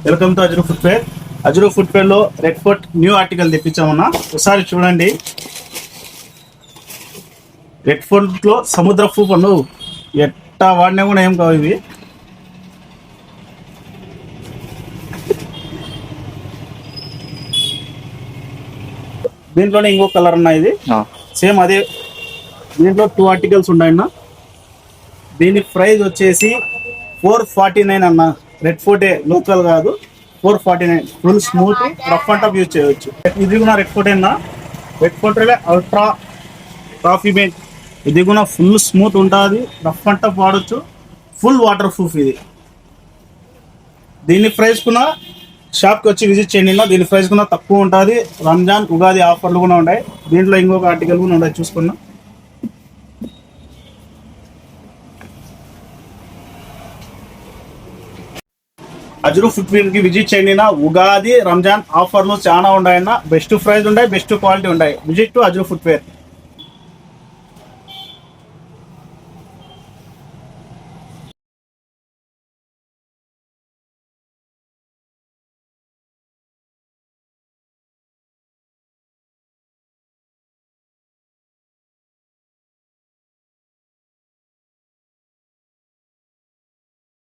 Welcome to Ajru footwear. Ajru footwear లో red fort new article తెప్పించామన్నా. ఒకసారి చూడండి. రెడ్ ఫోర్ట్ లో సముద్రపు పన్ను ఎట్టా వాడినా కూడా ఏం కావు ఇవి. దీంట్లోనే ఇంకో కలర్ అన్న, ఇది సేమ్ అదే. దీంట్లో 2 ఆర్టికల్స్ ఉన్నాయన్న. దీని ప్రైస్ వచ్చేసి 449 అన్న. రెడ్ ఫోర్టే, లోకల్ కాదు. 449 full smooth, rough and tough use చేయవచ్చు. ఇది కూడా రెడ్ ఫోర్టే అన్న. Red Fort ultra coffee mate. ఇది కూడా ఫుల్ స్మూత్ ఉంటుంది, రఫ్ అండ్ టఫ్ వాడచ్చు, ఫుల్ వాటర్ ప్రూఫ్ ఇది. దీని ప్రైస్ కూడా షాప్కి వచ్చి విజిట్ చేయండి. దీని ప్రైస్ కూడా తక్కువ ఉంటుంది. రంజాన్ ఉగాది ఆఫర్లు కూడా ఉన్నాయి. దీంట్లో ఇంకొక ఆర్టికల్ కూడా ఉన్నాయి, చూసుకున్నా. అజ్రూ ఫుట్వేర్ కి విజిట్ చేయండి. ఉగాది రంజాన్ ఆఫర్లు చాలా ఉన్నాయన్న. బెస్ట్ ప్రైస్ ఉన్నాయి, బెస్ట్ క్వాలిటీ ఉన్నాయి. Visit to Ajru footwear.